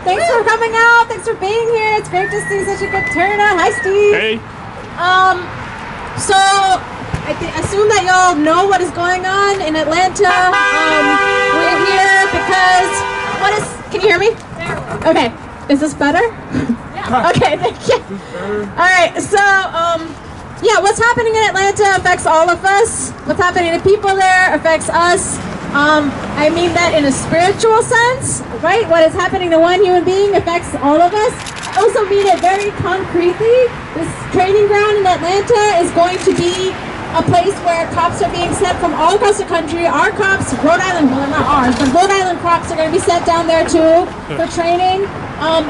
Thanks for coming out. Thanks for being here. It's great to see such a good turnout. Hi, Steve. Hey. So I assume that y'all know what is going on in Atlanta. We're here because can you hear me? Okay. Is this better? Yeah. Okay, thank you. All right, so yeah, what's happening in Atlanta affects all of us. What's happening to people there affects us. I mean that in a spiritual sense, right? What is happening to one human being affects all of us. I also mean it very concretely. This training ground in Atlanta is going to be a place where cops are being sent from all across the country. Our cops, Rhode Island, well, not ours, but Rhode Island cops are going to be sent down there too for training.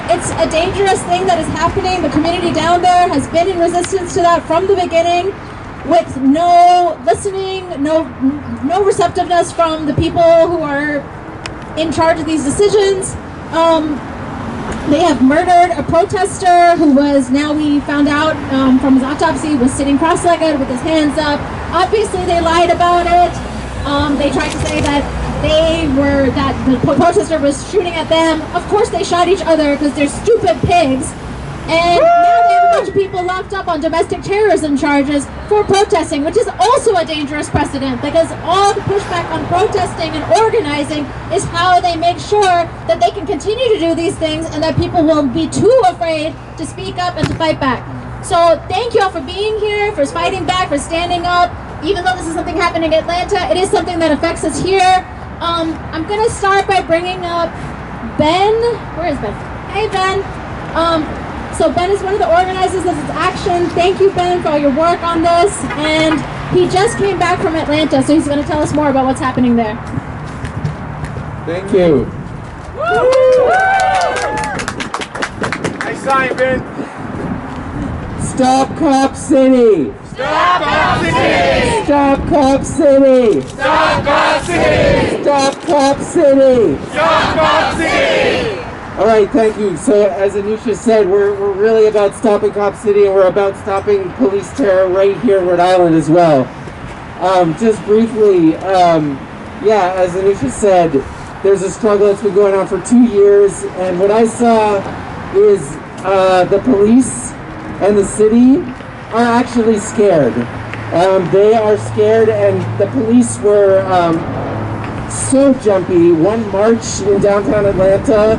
It's a dangerous thing that is happening. The community down there has been in resistance to that from the beginning, with no listening, no receptiveness from the people who are in charge of these decisions. They have murdered a protester who was, now we found out from his autopsy, was sitting cross-legged with his hands up. Obviously they lied about it. They tried to say that the protester was shooting at them. Of course they shot each other because they're stupid pigs. And now they have a bunch of people locked up on domestic terrorism charges for protesting, which is also a dangerous precedent, because all the pushback on protesting and organizing is how they make sure that they can continue to do these things and that people will be too afraid to speak up and to fight back. So thank you all for being here, for fighting back, for standing up. Even though this is something happening in Atlanta, it is something that affects us here. I'm going to start by bringing up Ben. Where is Ben? Hey, Ben. So Ben is one of the organizers of this action. Thank you, Ben, for all your work on this. And he just came back from Atlanta, so he's going to tell us more about what's happening there. Thank you. Nice sign, Ben. Stop Cop City! Stop Cop City! Stop Cop City! Stop Cop City! Stop Cop City! Stop Cop City! All right, thank you. So as Anusha said, we're really about stopping Cop City, and we're about stopping police terror right here in Rhode Island as well. Just briefly, yeah, as Anusha said, there's a struggle that's been going on for 2 years, and what I saw is the police and the city are actually scared. They are scared, and the police were so jumpy. One march in downtown Atlanta,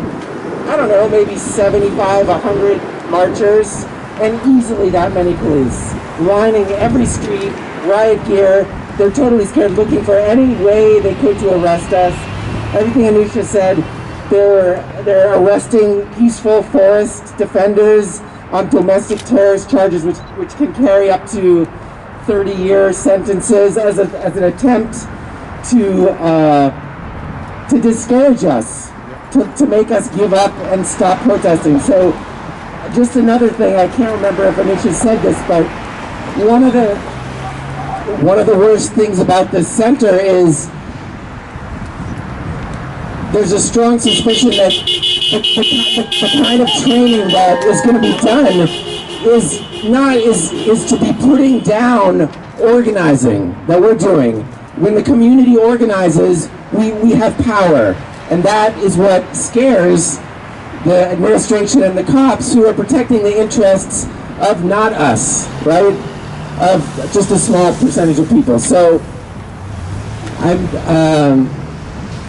I don't know, maybe 75, 100 marchers, and easily that many police lining every street, riot gear. They're totally scared, looking for any way they could to arrest us. Everything Anusha said, they're arresting peaceful forest defenders on domestic terrorist charges, which can carry up to 30-year sentences as an attempt to discourage us, to make us give up and stop protesting. So just another thing, I can't remember if Anusha said this, but one of the worst things about this center is there's a strong suspicion that the kind of training that is going to be done is to be putting down organizing that we're doing. When the community organizes, we have power, and that is what scares the administration and the cops who are protecting the interests of not us, right? Of just a small percentage of people. So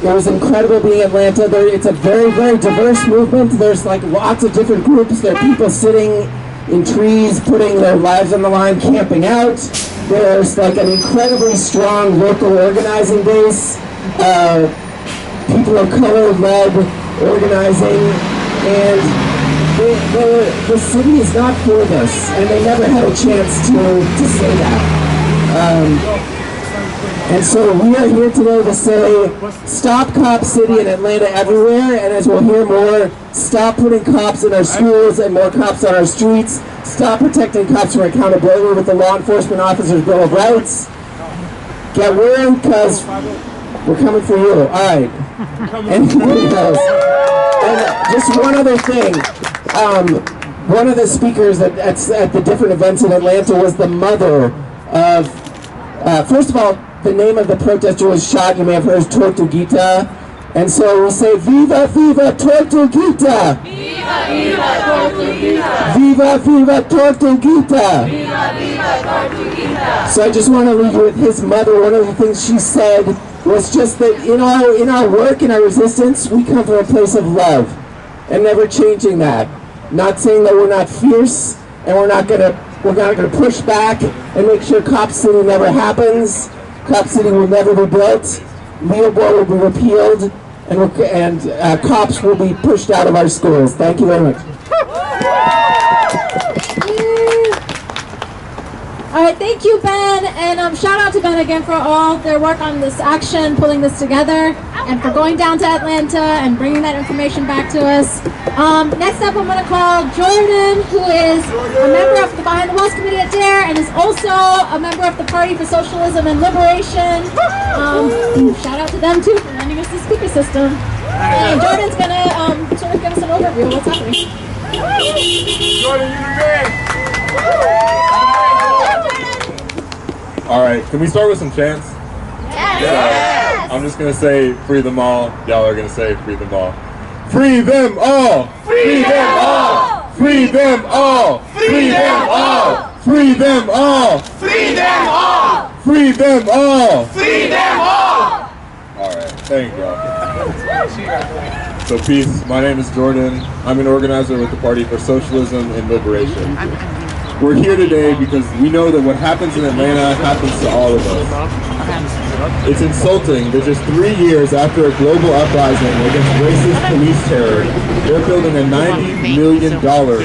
it was incredible being in Atlanta. It's a very, very diverse movement. There's like lots of different groups. There are people sitting in trees, putting their lives on the line, camping out. There's like an incredibly strong local organizing base. People of color led organizing, and the city is not for this, and they never had a chance to say that. And so we are here today to say, stop Cop City in Atlanta everywhere, and as we'll hear more, stop putting cops in our schools and more cops on our streets. Stop protecting cops from accountability with the Law Enforcement Officers Bill of Rights. Get worried, because we're coming for you. All right. Anybody else? And just one other thing. One of the speakers at the different events in Atlanta was the mother of, first of all, the name of the protester was shot, you may have heard, Tortuguita. And so we say, Viva, viva Tortuguita! Viva, viva Tortuguita! Viva, viva Tortuguita! Viva, viva Tortuguita! So I just want to leave you with his mother. One of the things she said was just that in our work, in our resistance, we come from a place of love, and never changing that. Not saying that we're not fierce, and we're not gonna push back and make sure Cop City never happens. Cop City will never be built. LEOBOR will be repealed, and cops will be pushed out of our schools. Thank you very much. All right, thank you, Ben, and shout out to Ben again for all their work on this action, pulling this together, and for going down to Atlanta and bringing that information back to us. Next up, I'm going to call Jordan, who is a member of the Behind the Walls Committee at DARE, and is also a member of the Party for Socialism and Liberation. Shout out to them, too, for lending us the speaker system. And Jordan's going to sort of give us an overview of what's happening. Jordan, you the man! Alright, can we start with some chants? Yes! I'm just gonna say free them all. Y'all are gonna say free them all. Free them all! Free them all! Free them all! Free them all! Free them all! Free them all! Free them all! Free them all! Alright, thank y'all. So peace, my name is Jordan. I'm an organizer with the Party for Socialism and Liberation. We're here today because we know that what happens in Atlanta happens to all of us. It's insulting that just 3 years after a global uprising against racist police terror, they're building a $90 million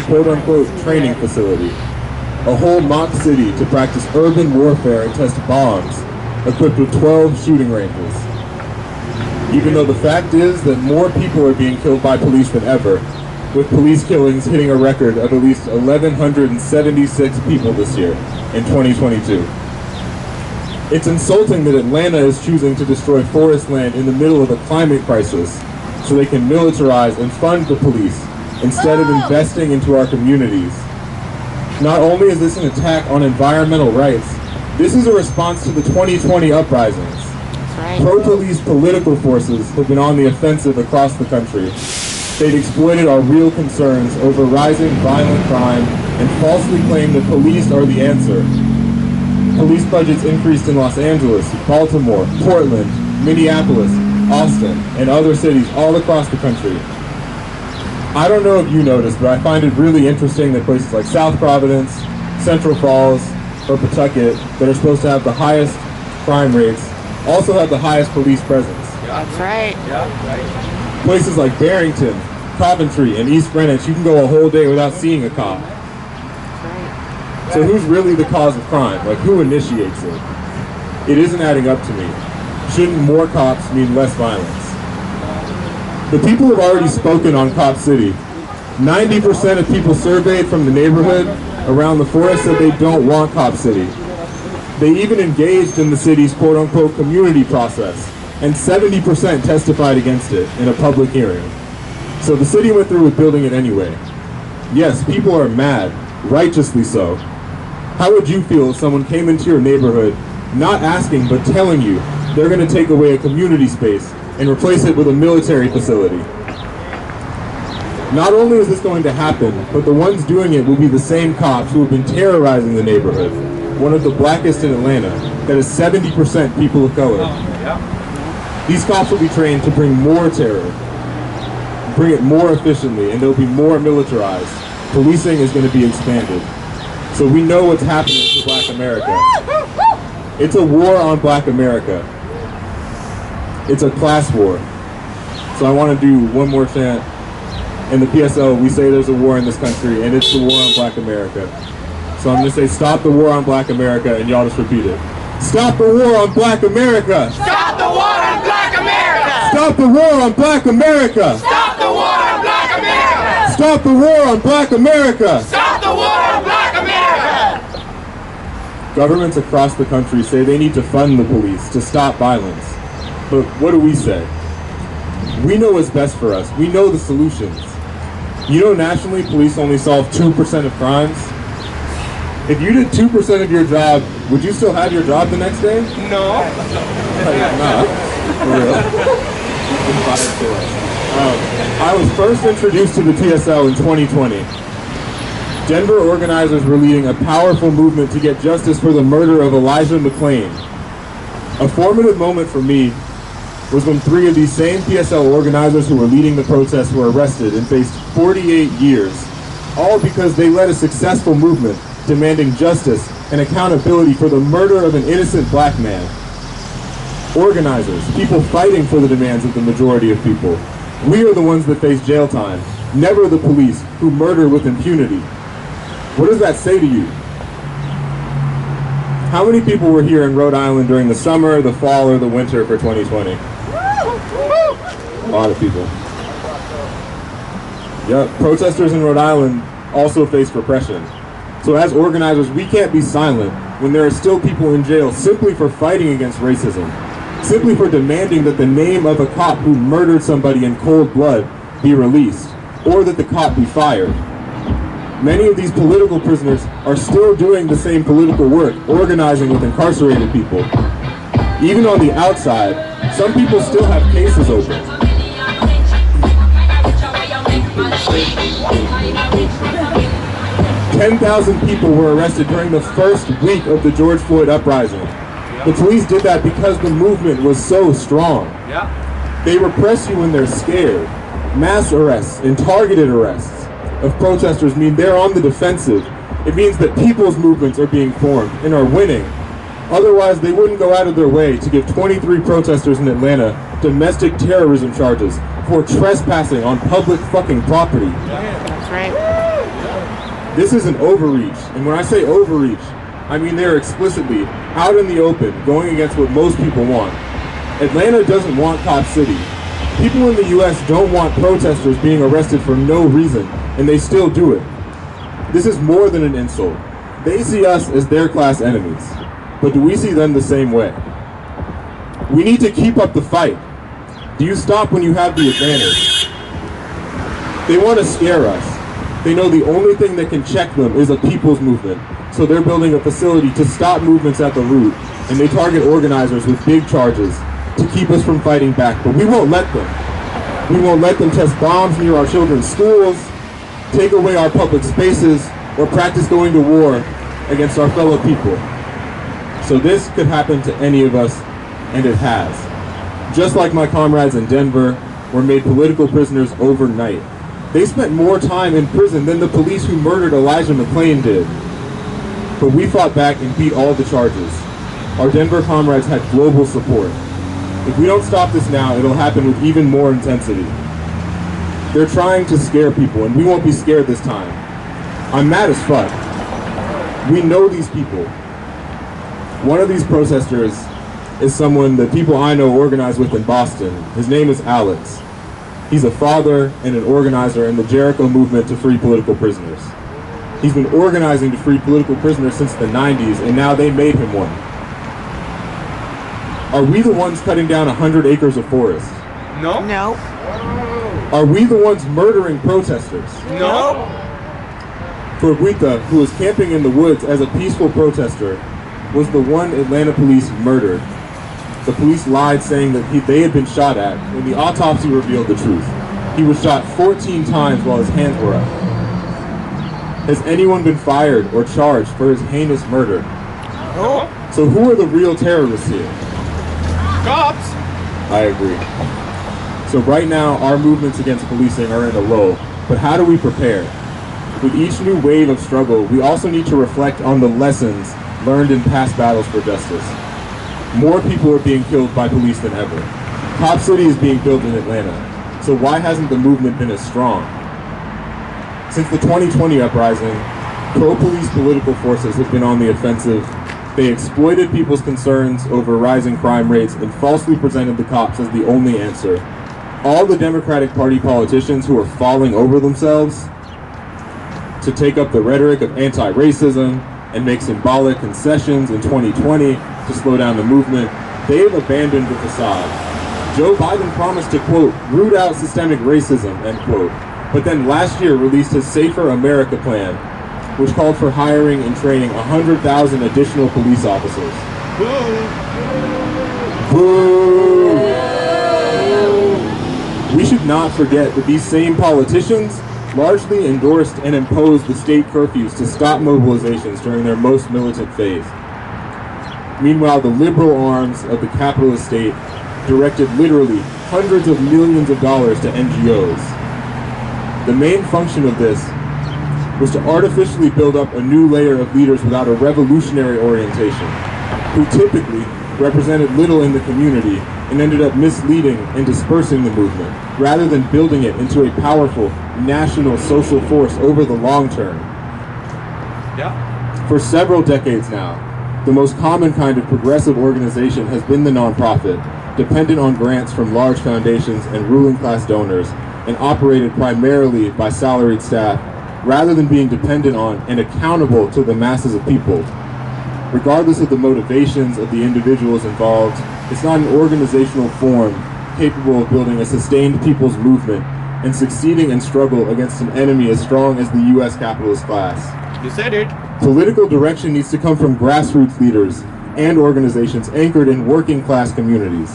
quote-unquote training facility, a whole mock city to practice urban warfare and test bombs, equipped with 12 shooting ranges. Even though the fact is that more people are being killed by police than ever, with police killings hitting a record of at least 1,176 people this year in 2022. It's insulting that Atlanta is choosing to destroy forest land in the middle of a climate crisis so they can militarize and fund the police instead of investing into our communities. Not only is this an attack on environmental rights, this is a response to the 2020 uprisings. Pro-police political forces have been on the offensive across the country. They've exploited our real concerns over rising violent crime and falsely claimed that police are the answer. Police budgets increased in Los Angeles, Baltimore, Portland, Minneapolis, Austin, and other cities all across the country. I don't know if you noticed, but I find it really interesting that places like South Providence, Central Falls, or Pawtucket, that are supposed to have the highest crime rates, also have the highest police presence. That's right. Places like Barrington, Coventry, and East Greenwich, you can go a whole day without seeing a cop. So who's really the cause of crime? Like, who initiates it? It isn't adding up to me. Shouldn't more cops mean less violence? The people have already spoken on Cop City. 90% of people surveyed from the neighborhood around the forest said they don't want Cop City. They even engaged in the city's quote-unquote community process, and 70% testified against it in a public hearing. So the city went through with building it anyway. Yes, people are mad, righteously so. How would you feel if someone came into your neighborhood, not asking but telling you they're going to take away a community space and replace it with a military facility? Not only is this going to happen, but the ones doing it will be the same cops who have been terrorizing the neighborhood, one of the blackest in Atlanta, that is 70% people of color. These cops will be trained to bring more terror, bring it more efficiently, and they'll be more militarized. Policing is going to be expanded. So we know what's happening to Black America. It's a war on Black America. It's a class war. So I want to do one more chant. In the PSL, we say there's a war in this country, and it's the war on Black America. So I'm going to say, stop the war on Black America, and y'all just repeat it. Stop the war on Black America! Stop the war on Black America! Stop the war on Black America! Stop the war on Black America! Stop the war on Black America! Stop the war on Black America! Governments across the country say they need to fund the police to stop violence. But what do we say? We know what's best for us. We know the solutions. You know, nationally, police only solve 2% of crimes. If you did 2% of your job, would you still have your job the next day? No. Like, nah, for real. inspired to us. I was first introduced to the PSL in 2020. Denver organizers were leading a powerful movement to get justice for the murder of Elijah McClain. A formative moment for me was when 3 of these same PSL organizers who were leading the protests were arrested and faced 48 years, all because they led a successful movement demanding justice and accountability for the murder of an innocent black man. Organizers, people fighting for the demands of the majority of people. We are the ones that face jail time, never the police who murder with impunity. What does that say to you? How many people were here in Rhode Island during the summer, the fall, or the winter for 2020? A lot of people. Yeah, protesters in Rhode Island also face repression. So as organizers, we can't be silent when there are still people in jail simply for fighting against racism, simply for demanding that the name of a cop who murdered somebody in cold blood be released, or that the cop be fired. Many of these political prisoners are still doing the same political work, organizing with incarcerated people. Even on the outside, some people still have cases open. 10,000 people were arrested during the first week of the George Floyd uprising. The police did that because the movement was so strong. They repress you when they're scared. Mass arrests and targeted arrests of protesters mean they're on the defensive. It means that people's movements are being formed and are winning. Otherwise, they wouldn't go out of their way to give 23 protesters in Atlanta domestic terrorism charges for trespassing on public fucking property. That's right. This is an overreach, and when I say overreach, I mean they're explicitly out in the open, going against what most people want. Atlanta doesn't want Cop City. People in the US don't want protesters being arrested for no reason, and they still do it. This is more than an insult. They see us as their class enemies, but do we see them the same way? We need to keep up the fight. Do you stop when you have the advantage? They want to scare us. They know the only thing that can check them is a people's movement. So they're building a facility to stop movements at the root, and they target organizers with big charges to keep us from fighting back. But we won't let them. We won't let them test bombs near our children's schools, take away our public spaces, or practice going to war against our fellow people. So this could happen to any of us, and it has. Just like my comrades in Denver were made political prisoners overnight. They spent more time in prison than the police who murdered Elijah McClain did. But we fought back and beat all the charges. Our Denver comrades had global support. If we don't stop this now, it'll happen with even more intensity. They're trying to scare people, and we won't be scared this time. I'm mad as fuck. We know these people. One of these protesters is someone that people I know organize with in Boston. His name is Alex. He's a father and an organizer in the Jericho movement to free political prisoners. He's been organizing to free political prisoners since the 90s, and now they made him one. Are we the ones cutting down 100 acres of forest? No. No. Are we the ones murdering protesters? No. Forguita, who was camping in the woods as a peaceful protester, was the one Atlanta police murdered. The police lied, saying that they had been shot at, when the autopsy revealed the truth. He was shot 14 times while his hands were up. Has anyone been fired or charged for his heinous murder? No. So who are the real terrorists here? Cops. I agree. So right now, our movements against policing are in a low, but how do we prepare? With each new wave of struggle, we also need to reflect on the lessons learned in past battles for justice. More people are being killed by police than ever. Cop City is being built in Atlanta. So why hasn't the movement been as strong? Since the 2020 uprising, pro-police political forces have been on the offensive. They exploited people's concerns over rising crime rates and falsely presented the cops as the only answer. All the Democratic Party politicians who are falling over themselves to take up the rhetoric of anti-racism and make symbolic concessions in 2020 to slow down the movement, they've abandoned the facade. Joe Biden promised to, quote, root out systemic racism, end quote, but then last year released his Safer America plan, which called for hiring and training 100,000 additional police officers. Boo! Boo! should not forget that these same politicians largely endorsed and imposed the state curfews to stop mobilizations during their most militant phase. Meanwhile, the liberal arms of the capitalist state directed literally hundreds of millions of dollars to NGOs. The main function of this was to artificially build up a new layer of leaders without a revolutionary orientation, who typically represented little in the community and ended up misleading and dispersing the movement, rather than building it into a powerful national social force over the long term. For several decades now, the most common kind of progressive organization has been the nonprofit, dependent on grants from large foundations and ruling class donors, and operated primarily by salaried staff, rather than being dependent on and accountable to the masses of people. Regardless of the motivations of the individuals involved, it's not an organizational form capable of building a sustained people's movement and succeeding in struggle against an enemy as strong as the U.S. capitalist class. You said it. Political direction needs to come from grassroots leaders and organizations anchored in working class communities.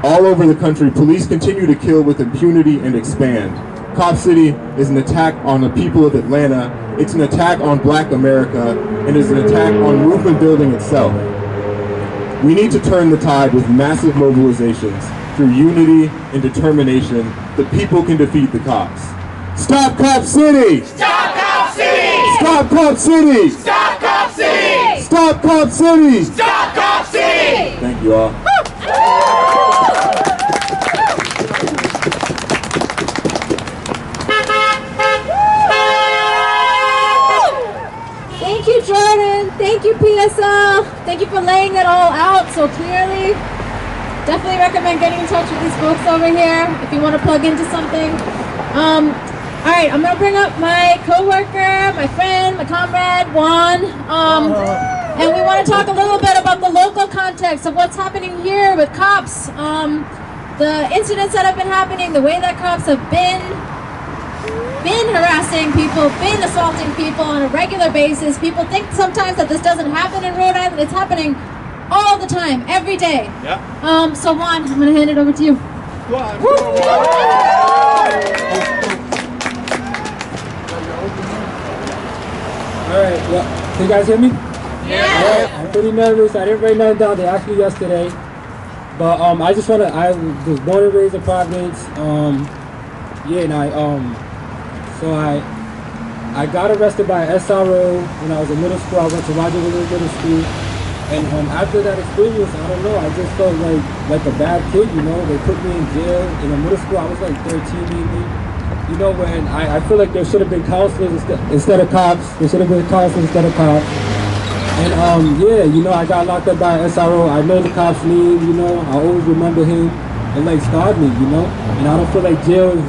All over the country, police continue to kill with impunity and expand. Cop City is an attack on the people of Atlanta, it's an attack on Black America, and is an attack on movement building itself. We need to turn the tide with massive mobilizations. Through unity and determination, the people can defeat the cops. Stop Cop City! Stop Cop City! Stop Cop City! Stop Cop City! Stop Cop City! Stop Cop City! Thank you all. Thank you, Jordan. Thank you, PSL. Thank you for laying it all out so clearly. Definitely recommend getting in touch with these folks over here if you want to plug into something. All right, I'm gonna bring up my coworker, my friend, my comrade, Juan, and we want to talk a little bit about the local context of what's happening here with cops, the incidents that have been happening, the way that cops have been harassing people, been assaulting people on a regular basis. People think sometimes that this doesn't happen in Rhode Island. It's happening all the time, every day. Yeah. So Juan, I'm gonna hand it over to you. Alright, well, can you guys hear me? Yeah. Alright, I'm pretty nervous. I didn't write nothing down. They asked me yesterday. But I was born and raised in Providence. I got arrested by SRO when I was in middle school. I went to Roger Williams Middle School. And after that experience, I don't know, I just felt like a bad kid, you know. They put me in jail in the middle school. I was like 13 maybe. You know, when I feel like there should have been counselors instead of cops. There should have been counselors instead of cops. And yeah, you know, I got locked up by SRO. I know the cop's name, you know. I always remember him. It like scarred me, you know. And I don't feel like jail is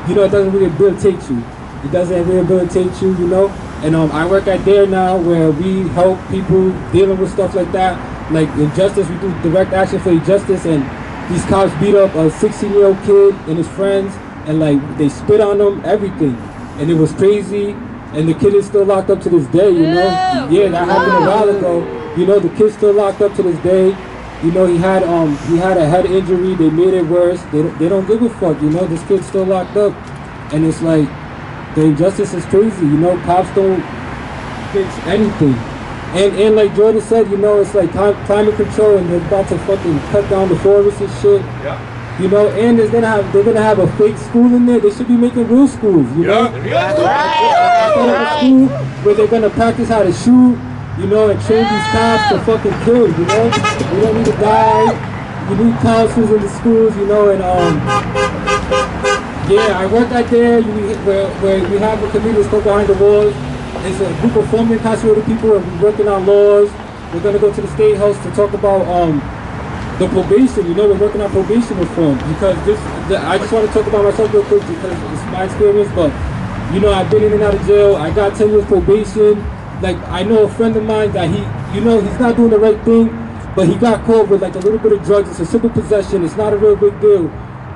you know, it doesn't rehabilitate you. It doesn't rehabilitate you, you know. And I work at DARE now, where we help people dealing with stuff like that, like injustice. We do direct action for justice, and these cops beat up a 16-year-old kid and his friends, and like they spit on them, everything, and it was crazy. And the kid is still locked up to this day, you know. Yeah, that happened a while ago. You know, the kid's still locked up to this day. You know, he had a head injury. They made it worse. They don't give a fuck. You know, this kid's still locked up, and it's like the injustice is crazy. You know, cops don't fix anything. And like Jordan said, you know, it's like climate control, and they're about to fucking cut down the forests and shit. Yeah. You know, and they're gonna have a fake school in there. They should be making real schools. You know, a school where they're gonna practice how to shoot. You know, and train these cops to fucking kill. You know, we don't need to die. We need counselors in the schools. You know, and yeah, I work out there where we have a community that's called Behind the Walls. It's a group of formerly incarcerated people, and we're working on laws. We're gonna go to the state house to talk about the probation. You know, we're working on probation reform, because I just want to talk about myself real quick because it's my experience. But you know, I've been in and out of jail. I got 10 years probation. Like, I know a friend of mine that he's not doing the right thing, but he got caught with like a little bit of drugs. It's a simple possession. It's not a real big deal.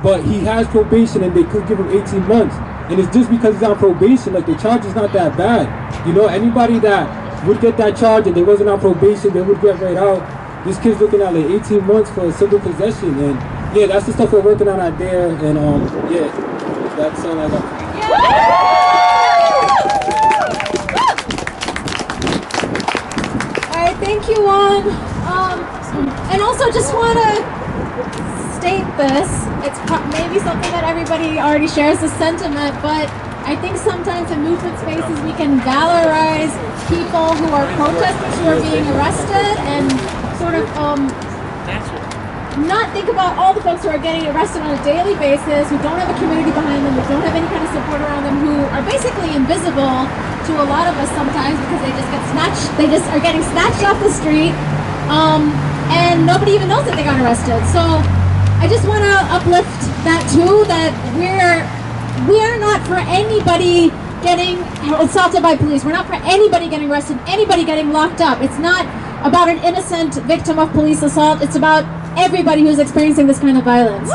But he has probation, and they could give him 18 months. And it's just because he's on probation. Like, the charge is not that bad. You know, anybody that would get that charge and they wasn't on probation, they would get right out. This kid's looking at like 18 months for a simple possession. And yeah, that's the stuff we're working on out there, and yeah, that's all I got. All right, thank you, Juan. And also just want to state this. It's maybe something that everybody already shares the sentiment, but I think sometimes in movement spaces we can valorize people who are protesters who are being arrested and sort of not think about all the folks who are getting arrested on a daily basis, who don't have a community behind them, who don't have any kind of support around them, who are basically invisible to a lot of us sometimes because they just get snatched, they just are getting snatched off the street, and nobody even knows that they got arrested. So I just want to uplift that too, that we are not for anybody getting assaulted by police. We're not for anybody getting arrested, anybody getting locked up. It's not about an innocent victim of police assault. It's about everybody who's experiencing this kind of violence.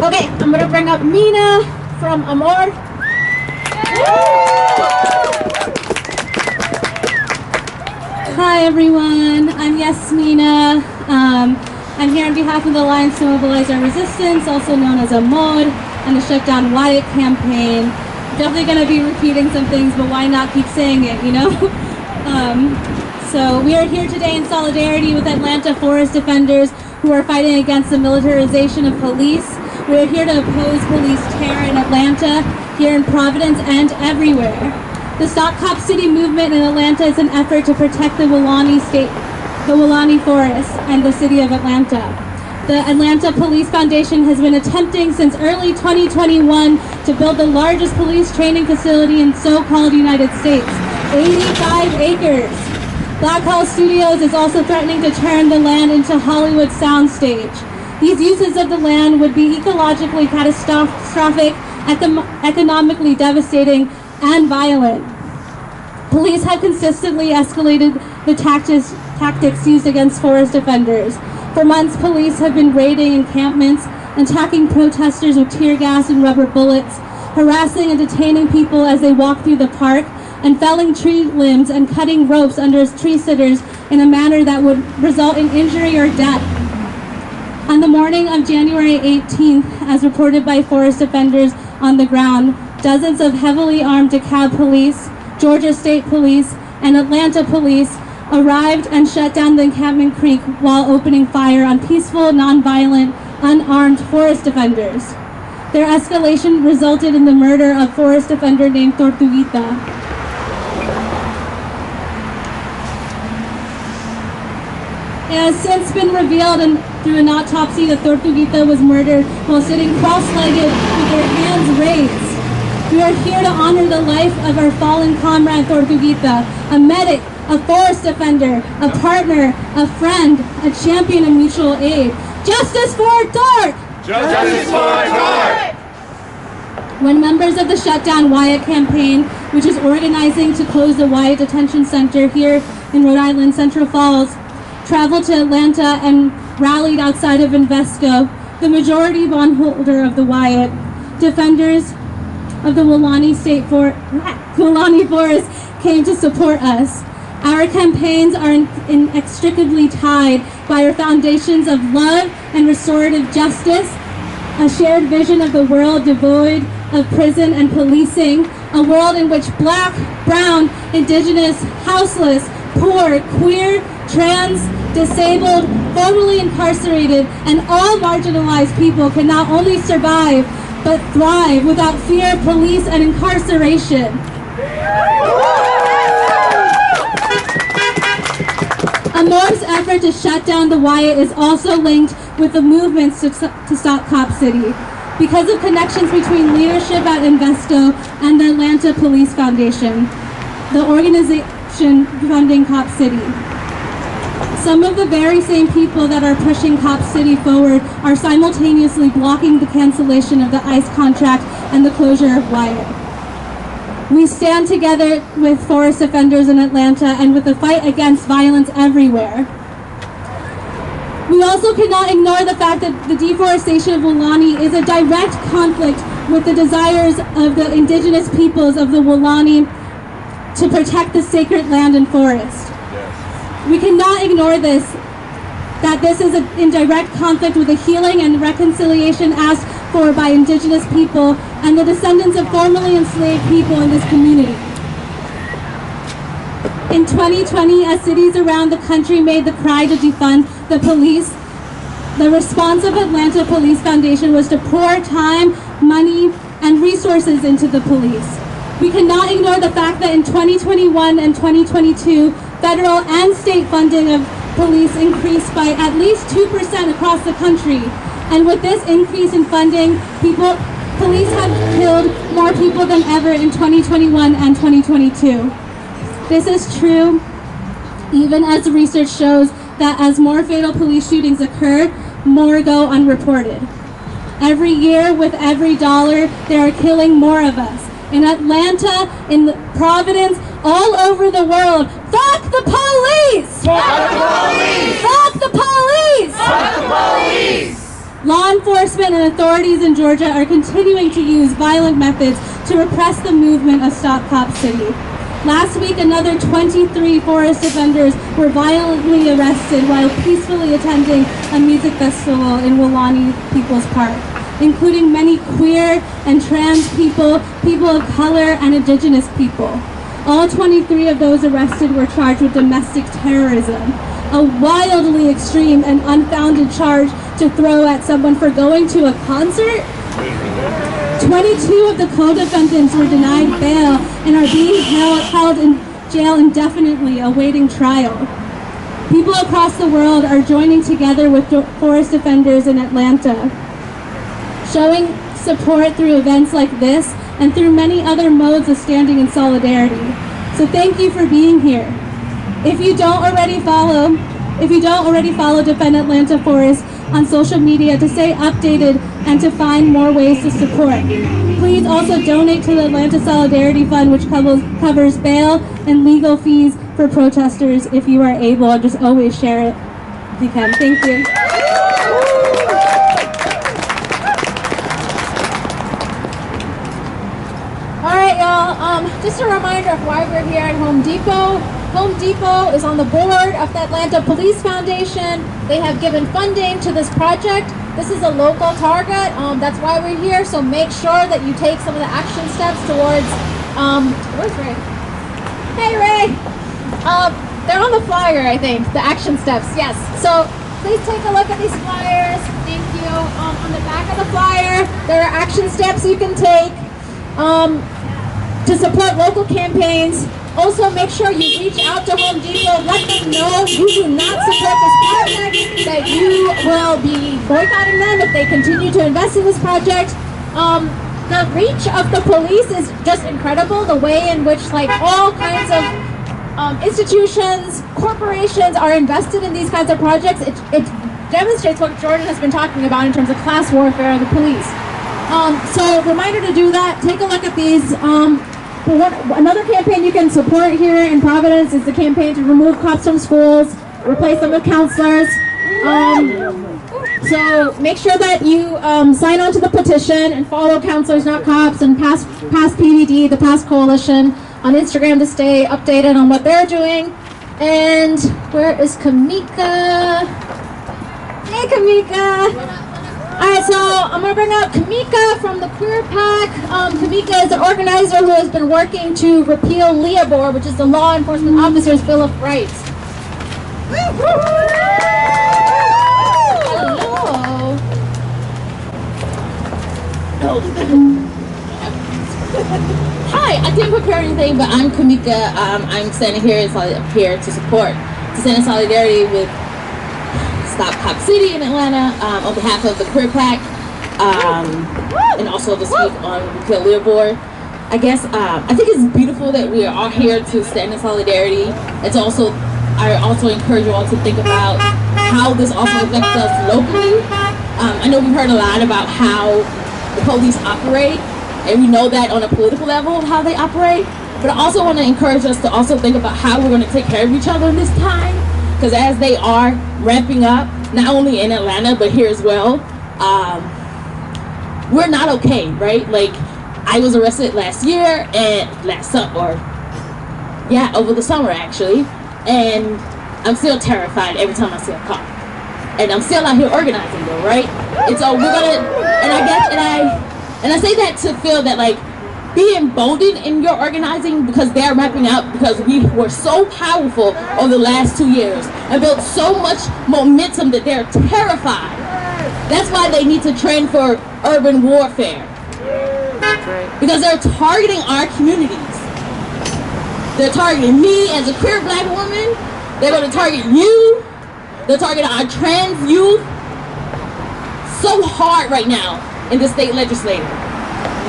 Okay, I'm gonna bring up Mina from AMOR. Hi everyone, I'm Mina. I'm here on behalf of the Alliance to Mobilize Our Resistance, also known as AMOR, and the Shutdown Wyatt campaign. Definitely going to be repeating some things, but why not keep saying it, you know? So we are here today in solidarity with Atlanta forest defenders who are fighting against the militarization of police. We are here to oppose police terror in Atlanta, here in Providence, and everywhere. The Stop Cop City movement in Atlanta is an effort to protect the Woolani Forest and the city of Atlanta. The Atlanta Police Foundation has been attempting since early 2021 to build the largest police training facility in so-called United States, 85 acres. Black Hole Studios is also threatening to turn the land into Hollywood soundstage. These uses of the land would be ecologically catastrophic, economically devastating, and violent. Police have consistently escalated the tactics used against forest defenders. For months, police have been raiding encampments, attacking protesters with tear gas and rubber bullets, harassing and detaining people as they walk through the park, and felling tree limbs and cutting ropes under tree sitters in a manner that would result in injury or death. On the morning of January 18th, as reported by forest defenders on the ground, dozens of heavily armed DeKalb police, Georgia State Police, and Atlanta Police arrived and shut down the Encampment Creek while opening fire on peaceful, nonviolent, unarmed forest defenders. Their escalation resulted in the murder of forest defender named Tortuguita. It has since been revealed through an autopsy that Tortuguita was murdered while sitting cross-legged with their hands raised. We are here to honor the life of our fallen comrade Tortuguita, a medic, a forest defender, a partner, a friend, a champion of mutual aid. Justice for Tort! Justice for Tort! When members of the Shutdown Wyatt campaign, which is organizing to close the Wyatt Detention Center here in Rhode Island, Central Falls, traveled to Atlanta and rallied outside of Invesco, the majority bondholder of the Wyatt, defenders of the Woolani Forest came to support us. Our campaigns are inextricably tied by our foundations of love and restorative justice, a shared vision of the world devoid of prison and policing, a world in which Black, brown, indigenous, houseless, poor, queer, trans, disabled, formerly incarcerated, and all marginalized people can not only survive, but thrive without fear of police and incarceration. AMOR's effort to shut down the Wyatt is also linked with the movements to stop Cop City because of connections between leadership at Invesco and the Atlanta Police Foundation, the organization funding Cop City. Some of the very same people that are pushing Cop City forward are simultaneously blocking the cancellation of the ICE contract and the closure of Wyatt. We stand together with forest defenders in Atlanta and with the fight against violence everywhere. We also cannot ignore the fact that the deforestation of Woolani is a direct conflict with the desires of the indigenous peoples of the Woolani to protect the sacred land and forest. We cannot ignore this that this is in direct conflict with the healing and reconciliation asked for by Indigenous people and the descendants of formerly enslaved people in this community. In 2020, as cities around the country made the cry to defund the police, the response of Atlanta Police Foundation was to pour time, money, and resources into the police. We cannot ignore the fact that in 2021 and 2022, federal and state funding of police increased by at least 2% across the country. And with this increase in funding, police have killed more people than ever in 2021 and 2022. This is true even as the research shows that as more fatal police shootings occur, more go unreported. Every year, with every dollar, they are killing more of us. In Atlanta, in Providence, all over the world. Fuck the police! Fuck the police! Fuck the police! Fuck the police! Law enforcement and authorities in Georgia are continuing to use violent methods to repress the movement of Stop Cop City. Last week, another 23 forest defenders were violently arrested while peacefully attending a music festival in Weelaunee People's Park, including many queer and trans people, people of color, and indigenous people. All 23 of those arrested were charged with domestic terrorism, a wildly extreme and unfounded charge to throw at someone for going to a concert. 22 of the co-defendants were denied bail and are being held in jail indefinitely, awaiting trial. People across the world are joining together with forest defenders in Atlanta, showing support through events like this and through many other modes of standing in solidarity. So thank you for being here. If you don't already follow Defend Atlanta Forest on social media to stay updated and to find more ways to support. Please also donate to the Atlanta Solidarity Fund, which covers bail and legal fees for protesters if you are able. Just always share it if you can. Thank you. All right, y'all. Just a reminder of why we're here at Home Depot. Home Depot is on the board of the Atlanta Police Foundation. They have given funding to this project. This is a local target. That's why we're here. So make sure that you take some of the action steps towards. Where's Ray? Hey, Ray. They're on the flyer, I think. The action steps. Yes. So please take a look at these flyers. Thank you. On the back of the flyer, there are action steps you can take to support local campaigns. Also, make sure you reach out to Home Depot, let them know you do not support this project, that you will be boycotting them if they continue to invest in this project. The reach of the police is just incredible, the way in which all kinds of institutions, corporations are invested in these kinds of projects. It demonstrates what Jordan has been talking about in terms of class warfare of the police. So reminder to do that. Take a look at these. Another campaign you can support here in Providence is the campaign to remove cops from schools, replace them with counselors. So make sure that you sign on to the petition and follow Counselors Not Cops and Pass PVD, the Pass Coalition, on Instagram to stay updated on what they're doing. And where is Kimika? Hey, Kimika! Alright, so I'm going to bring up Kimika from the Queer PAC. Kimika is an organizer who has been working to repeal LEOBOR, which is the Law Enforcement Officers' Bill of Rights. Hello. Hi, I didn't prepare anything, but I'm Kimika. I'm standing here to support, to stand in solidarity with Stop Cop City in Atlanta on behalf of the Queer PAC, and also to speak on repeal LEOBOR. I guess I think it's beautiful that we are all here to stand in solidarity. I also encourage you all to think about how this also affects us locally. I know we've heard a lot about how the police operate, and we know that on a political level how they operate. But I also want to encourage us to also think about how we're going to take care of each other in this time. Because as they are ramping up, not only in Atlanta, but here as well, we're not okay, right? I was arrested last year and over the summer actually, and I'm still terrified every time I see a cop. and I'm still out here organizing though, right? And so we're gonna, and I say that to feel that like, be emboldened in your organizing because they're ramping up, because we were so powerful over the last 2 years and built so much momentum that they're terrified. That's why they need to train for urban warfare. Because they're targeting our communities. They're targeting me as a queer black woman. They're going to target you. They're targeting our trans youth. So hard right now in the state legislation.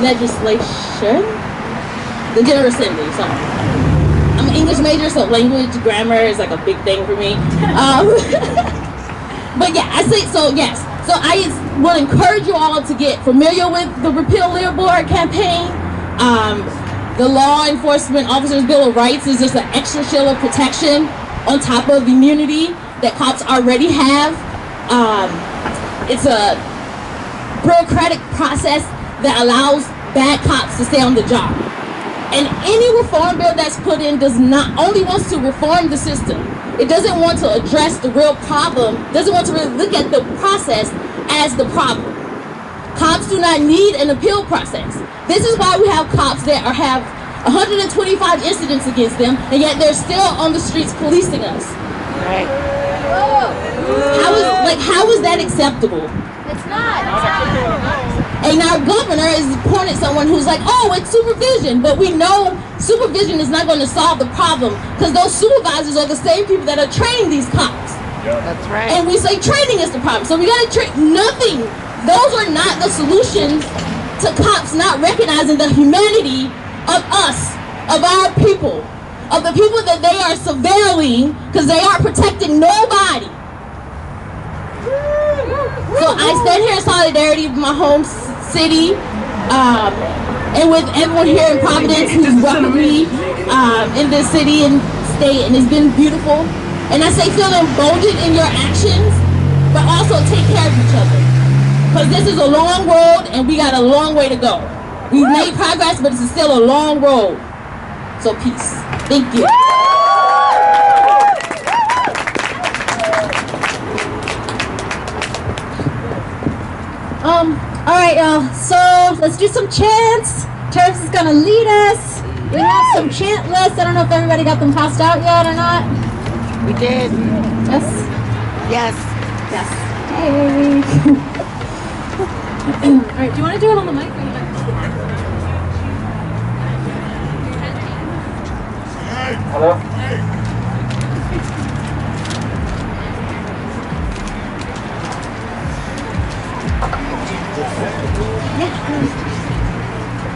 The General Assembly, sorry. I'm an English major, so language, grammar is like a big thing for me. But yeah, I say, so yes. So I will encourage you all to get familiar with the Repeal LEOBOR campaign. The Law Enforcement Officers Bill of Rights is just an extra shield of protection on top of the immunity that cops already have. It's a bureaucratic process that allows bad cops to stay on the job. And any reform bill that's put in does not only wants to reform the system. It doesn't want to address the real problem, doesn't want to really look at the process as the problem. Cops do not need an appeal process. This is why we have cops that have 125 incidents against them, and yet they're still on the streets policing us. Right. How is that acceptable? It's not. And our governor is appointed someone who's like, oh, it's supervision. But we know supervision is not going to solve the problem because those supervisors are the same people that are training these cops. That's right. And we say training is the problem. So we got to treat nothing. Those are not the solutions to cops not recognizing the humanity of us, of our people, of the people that they are surveilling because they aren't protecting nobody. So I stand here in solidarity with my home city and with everyone here in Providence who's welcomed me in this city and state, and it's been beautiful. And I say feel emboldened in your actions, but also take care of each other. Because this is a long road and we got a long way to go. We've made progress, but it's still a long road. So peace. Thank you. All right, y'all. So let's do some chants. Terps is gonna lead us. We have some chant lists. I don't know if everybody got them passed out yet or not. We did. Yes. Yes. Yes. Hey. All right. Do you want to do it on the mic? Hello?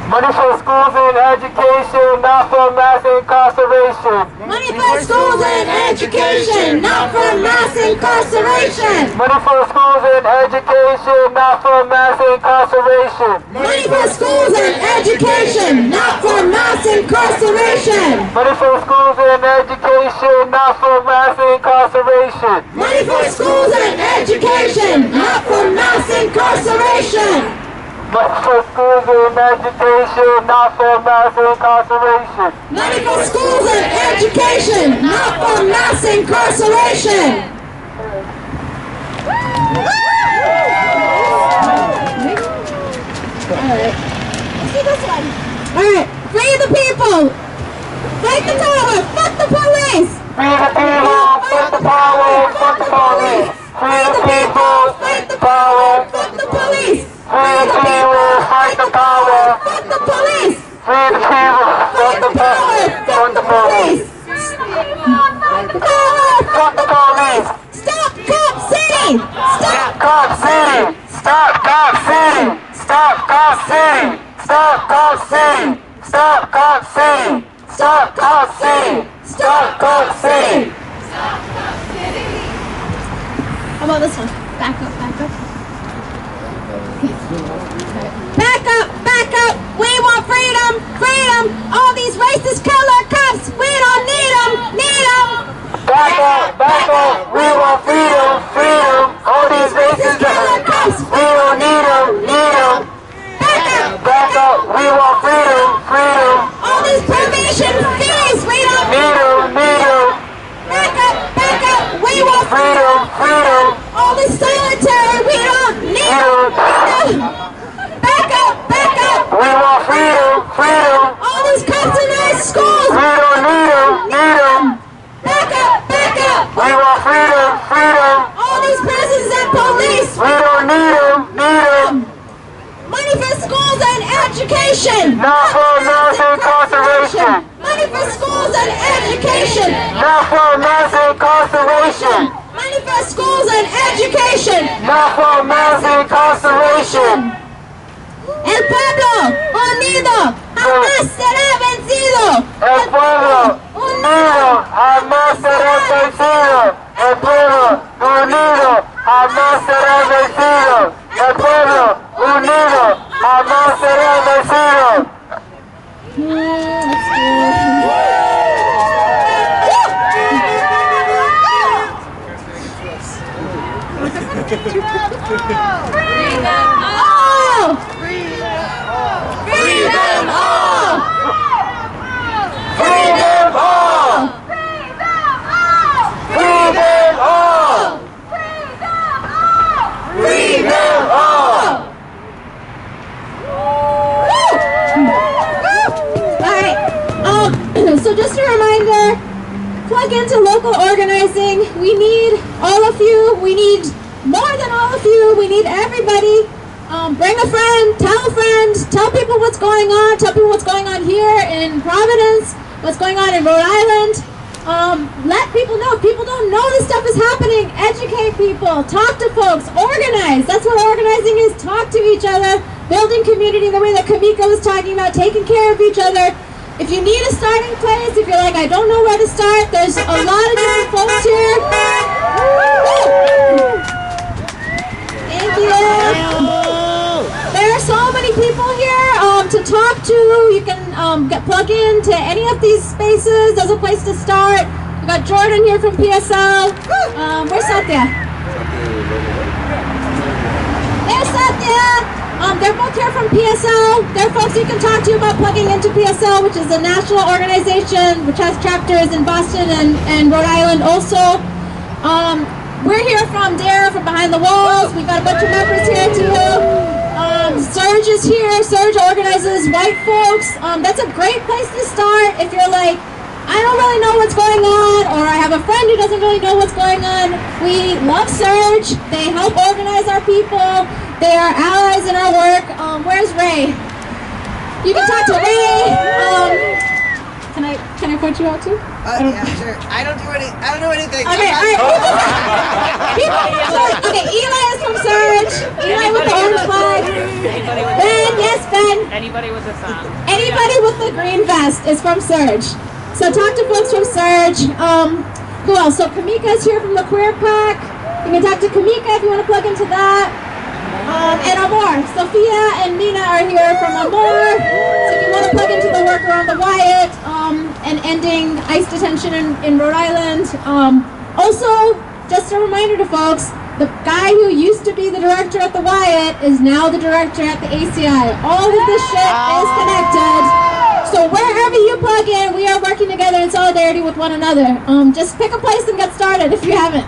Money for schools and education, not for mass incarceration. Money for schools and education, not for mass incarceration. Money for schools and education, not for mass incarceration. Money for schools and education, not for mass incarceration. Money for schools and education, not for mass incarceration. Money for schools and education, not for mass incarceration. Money for schools and education, not for mass incarceration. Money for schools and education, not for mass incarceration. Alright. Let's do this one. Alright. Free the people. Fight the power. Fuck the police. Free the people, fight the power, fuck the police. Free the people, fight the power, Fuck the police. free the people, fight the power. Fuck the police. Free the people, fuck the power, fuck the police. Fuck the police. Stop Cop City. Stop. Cop City, stop Cop City, stop Cop City, stop Cop City, stop Cop City, stop Cop City, stop Cop City. How about this one? Back up, back up. Back up, back up. We want freedom, freedom. All these racist killer cops, we don't need them, need them. Back up, we want freedom, freedom. All these racist killer cops, we don't need them, need them. Back up, we want freedom, freedom. All these probation fees, we don't Need them, need them. Back up, we want Freedom, freedom. all this education. Not for mass incarceration. Money for schools and education. Not for mass incarceration. Money for schools and education. Not for mass incarceration. El pueblo unido jamás será vencido. El pueblo unido jamás será vencido. El pueblo unido jamás será vencido. El pueblo unido jamás será vencido. Free them all! Free them all! Free them all! Free them all! Free them all! Alright, so just a reminder, plug into local organizing. We need all of you. We need more than all of you. We need everybody. Bring a friend, tell people what's going on, tell people what's going on here in Providence, what's going on in Rhode Island. Let people know. If people don't know this stuff is happening, educate people, talk to folks, organize. That's what organizing is, talk to each other, building community the way that Kimika was talking about, taking care of each other. If you need a starting place, if you're like, I don't know where to start, there's a lot of different folks here. Thank you. There are so many people here to talk to. You can plug into any of these spaces. There's a place to start. We got Jordan here from PSL. Where's Satya? There's Satya. They're both here from PSL. They're folks you can talk to about plugging into PSL, which is a national organization which has chapters in Boston and Rhode Island also. We're here from DARE, from Behind the Walls. We've got a bunch of members here too. SURJ is here. SURJ organizes white folks. That's a great place to start if you're like, I don't really know what's going on, or I have a friend who doesn't really know what's going on. We love SURJ. They help organize our people. They are allies in our work. Where's Ray? You can talk to Ray. Can I point you out too? Yeah, sure. I don't know anything. Okay, all right. Okay, Eli is from SURJ. Eli with the orange flag. Ben, yes, Ben. Anybody with a song. Anybody with the green vest is from SURJ. So talk to folks from SURJ. Who else? So Kimika is here from the Queer PAC. You can talk to Kimika if you want to plug into that. And AMOR. Sophia and Mina are here from AMOR. So if you want to plug into the work around the Wyatt and ending ICE detention in Rhode Island. Also, just a reminder to folks, the guy who used to be the director at the Wyatt is now the director at the ACI. All of this shit is connected. So wherever you plug in, we are working together in solidarity with one another. Just pick a place and get started if you haven't.